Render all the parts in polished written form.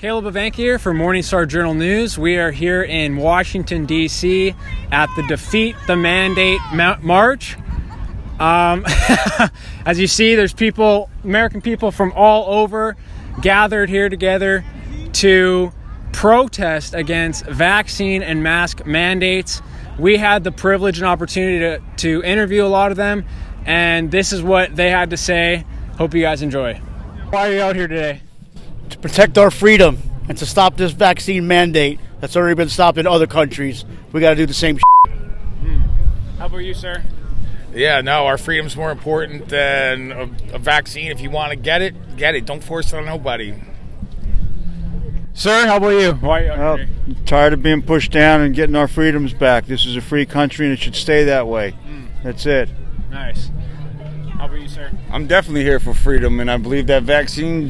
Caleb Evanke here for Morningstar Journal News. We are here in Washington, D.C. at the Defeat the Mandate March. As you see, there's people, American people from all over gathered here together to protest against vaccine and mask mandates. We had the privilege and opportunity to interview a lot of them, and this is what they had to say. Hope you guys enjoy. Why are you out here today? To protect our freedom and to stop this vaccine mandate that's already been stopped in other countries. We got to do the same shit. How about you, sir? Yeah, no, our freedom's more important than a vaccine. If you want to get it, get it. Don't force it on nobody. Sir, how about you? Why are you out here today? Tired of being pushed down and getting our freedoms back. This is a free country and it should stay that way. That's it. Nice. How about you, sir? I'm definitely here for freedom, and I believe that vaccine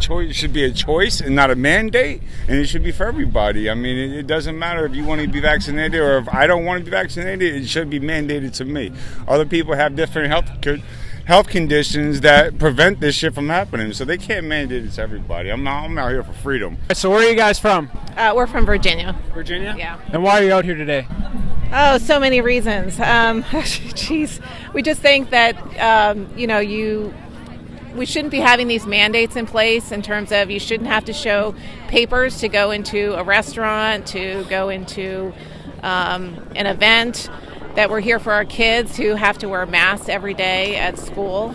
choice should be a choice and not a mandate, and it should be for everybody. I mean, it doesn't matter if you want to be vaccinated or if I don't want to be vaccinated. It should be mandated to me. Other people have different health conditions that prevent this shit from happening, so they can't mandate it to everybody. I'm out here for freedom. So where are you guys from? We're from Virginia. Virginia? Yeah. And why are you out here today? Oh, so many reasons. Geez, we just think that we shouldn't be having these mandates in place in terms of you shouldn't have to show papers to go into a restaurant, to go into an event. That we're here for our kids who have to wear masks every day at school.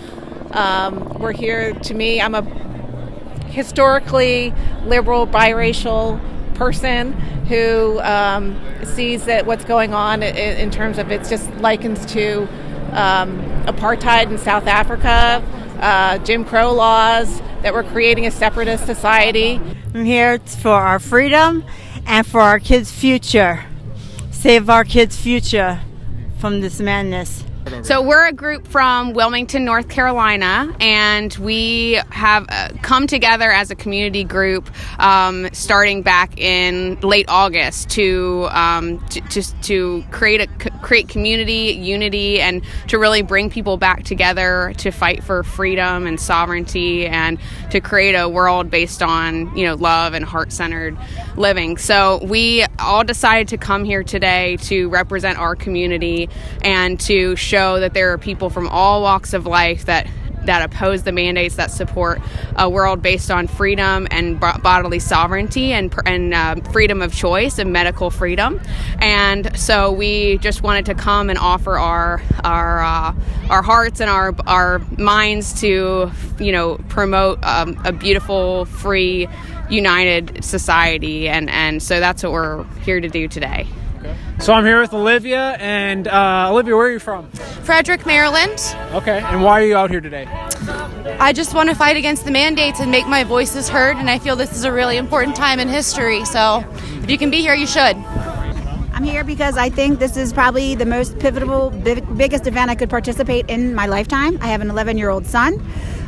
We're here, to me, I'm a historically liberal, biracial person who sees that what's going on in terms of it's just likens to apartheid in South Africa, Jim Crow laws, that we're creating a separatist society. I'm here for our freedom and for our kids' future. Save our kids' future from this madness. So we're a group from Wilmington, North Carolina, and we have come together as a community group starting back in late August to create community, unity, and to really bring people back together to fight for freedom and sovereignty and to create a world based on, love and heart-centered living. So we all decided to come here today to represent our community and to show that there are people from all walks of life that oppose the mandates, that support a world based on freedom and bodily sovereignty and freedom of choice and medical freedom. And so we just wanted to come and offer our hearts and our minds to promote a beautiful, free, united society, and so that's what we're here to do today. So I'm here with Olivia, and Olivia, where are you from? Frederick, Maryland. Okay, and why are you out here today? I just want to fight against the mandates and make my voices heard, and I feel this is a really important time in history, so if you can be here, you should. I'm here because I think this is probably the most pivotal, biggest event I could participate in my lifetime. I have an 11-year-old son.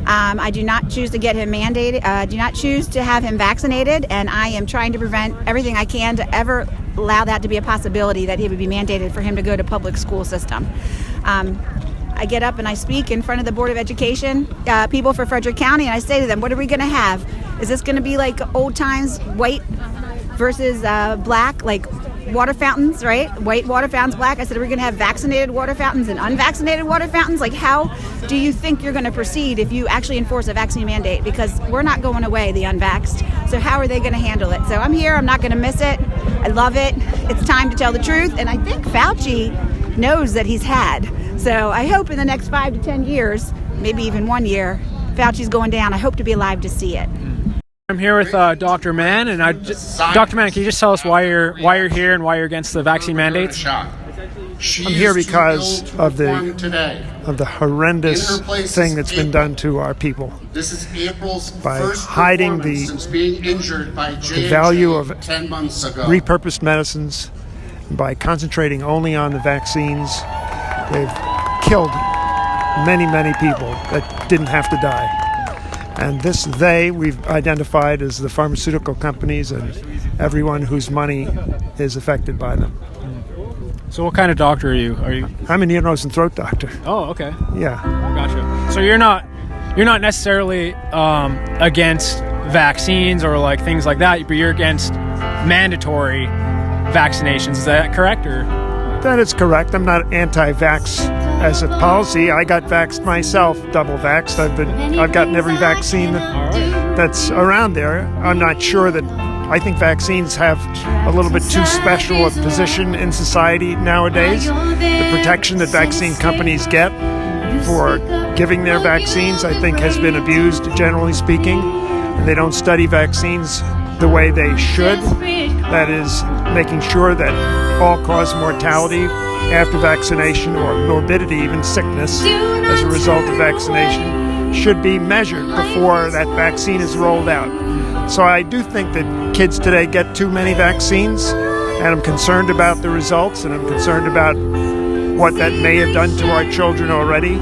I do not choose to get him mandated, do not choose to have him vaccinated, and I am trying to prevent everything I can to ever allow that to be a possibility that he would be mandated for him to go to public school system. I get up and I speak in front of the Board of Education, people for Frederick County, and I say to them, what are we going to have? Is this going to be like old times, white versus black, like water fountains, right? White water fountains, black. I said, we're going to have vaccinated water fountains and unvaccinated water fountains. Like, how do you think you're going to proceed if you actually enforce a vaccine mandate? Because we're not going away, the unvaxxed. So how are they going to handle it? So I'm here. I'm not going to miss it. I love it. It's time to tell the truth. And I think Fauci knows that he's had. So I hope in the next 5 to 10 years, maybe even 1 year, Fauci's going down. I hope to be alive to see it. I'm here with Dr. Mann, and Dr. Mann, can you just tell us why you're here and why you're against the vaccine mandates? I'm here because of the horrendous thing that's been done to our people by hiding the value of repurposed medicines, by concentrating only on the vaccines. They've killed many, many people that didn't have to die. And this we've identified as the pharmaceutical companies and everyone whose money is affected by them. So what kind of doctor are you? I'm an ear, nose, and throat doctor. Oh, okay. Yeah. Gotcha. So you're not necessarily against vaccines or like things like that, but you're against mandatory vaccinations. Is that correct? Or That is correct. I'm not anti-vax as a policy. I got vaxxed myself, double vaxxed. I've gotten every vaccine that's around there. I'm not sure that. I think vaccines have a little bit too special a position in society nowadays. The protection that vaccine companies get for giving their vaccines, I think, has been abused, generally speaking. They don't study vaccines the way they should. That is, making sure that all-cause mortality after vaccination, or morbidity, even sickness as a result of vaccination, should be measured before that vaccine is rolled out. So I do think that kids today get too many vaccines, and I'm concerned about the results, and I'm concerned about what that may have done to our children already.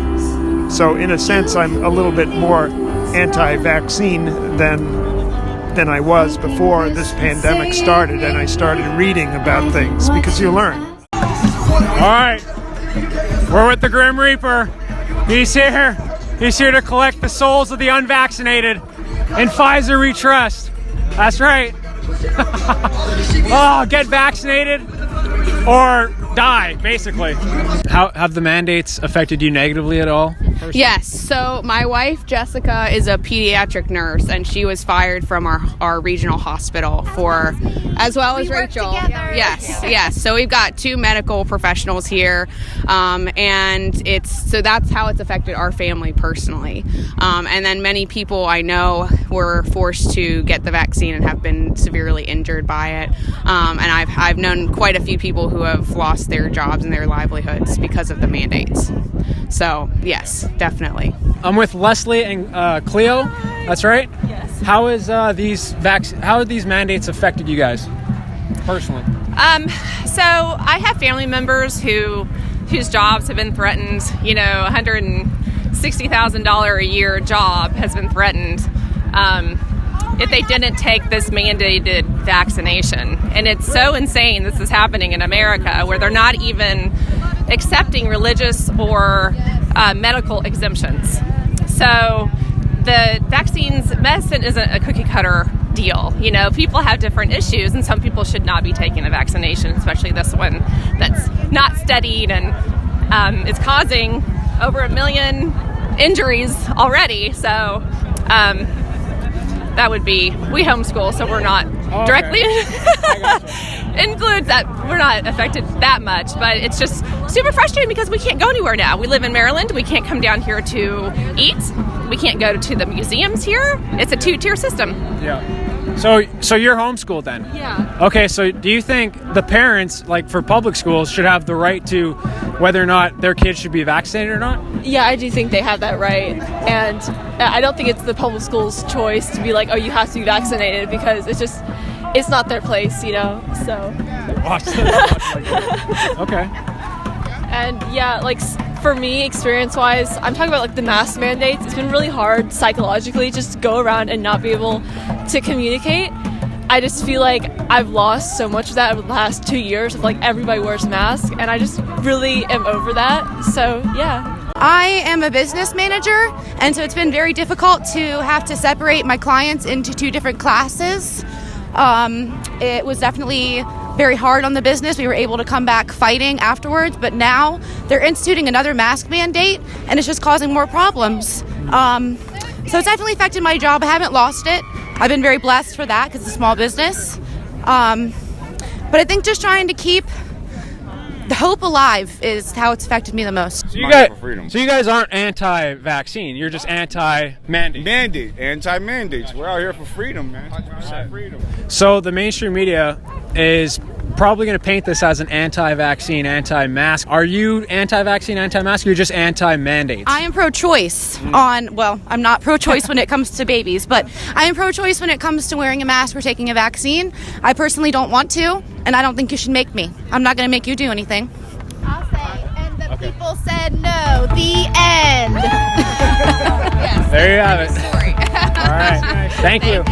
So in a sense, I'm a little bit more anti-vaccine than I was before this pandemic started, and I started reading about things, because you learn. all right, we're with the Grim Reaper. He's here. He's here to collect the souls of the unvaccinated. In Pfizer we trust. That's right. Oh, get vaccinated or die, basically. How have the mandates affected you negatively at all? Yes. So my wife, Jessica, is a pediatric nurse, and she was fired from our regional hospital for, as well as Rachel. Yes. So we've got two medical professionals here, and so that's how it's affected our family personally. And then many people I know were forced to get the vaccine and have been severely injured by it. And I've known quite a few people who have lost their jobs and their livelihoods because of the mandates. So yes, definitely. I'm with Leslie and Cleo. That's right. Yes. How have these mandates affected you guys personally? So I have family members whose jobs have been threatened. You know, $160,000 a year job has been threatened if they didn't take this mandated vaccination. And it's so insane this is happening in America, where they're not even accepting religious or medical exemptions. So the medicine isn't a cookie cutter deal. You know, people have different issues, and some people should not be taking a vaccination, especially this one that's not studied, and it's causing over 1 million injuries already. So that would be, we homeschool, so we're not directly influenced, that we're not affected that much, but it's just super frustrating because we can't go anywhere now. We live in Maryland. We can't come down here to eat. We can't go to the museums here. It's a 2-tier system. Yeah. So you're homeschooled then? Yeah. Okay, so do you think the parents, like for public schools, should have the right to whether or not their kids should be vaccinated or not? Yeah, I do think they have that right. And I don't think it's the public school's choice to be like, oh, you have to be vaccinated, because it's not their place, you know, so. Okay. And yeah, like for me, experience-wise, I'm talking about like the mask mandates. It's been really hard psychologically just to go around and not be able to communicate. I just feel like I've lost so much of that over the last 2 years of like everybody wears masks, and I just really am over that. So yeah. I am a business manager, and so it's been very difficult to have to separate my clients into 2 different classes. It was definitely very hard on the business. We were able to come back fighting afterwards, but now they're instituting another mask mandate, and it's just causing more problems. So it's definitely affected my job. I haven't lost it. I've been very blessed for that because it's a small business. But I think just trying to keep the hope alive is how it's affected me the most. So you guys aren't anti-vaccine. You're just anti-mandate. Anti-mandates. We're out here for freedom, man. Freedom. So the mainstream media is probably going to paint this as an anti-vaccine, anti-mask. Are you anti-vaccine, anti-mask, or you're just anti-mandates? I am pro-choice I'm not pro-choice when it comes to babies, but I am pro-choice when it comes to wearing a mask or taking a vaccine. I personally don't want to, and I don't think you should make me. I'm not going to make you do anything. I'll say, and the people said no. The end. Yes. There you have it. All right. Thank you.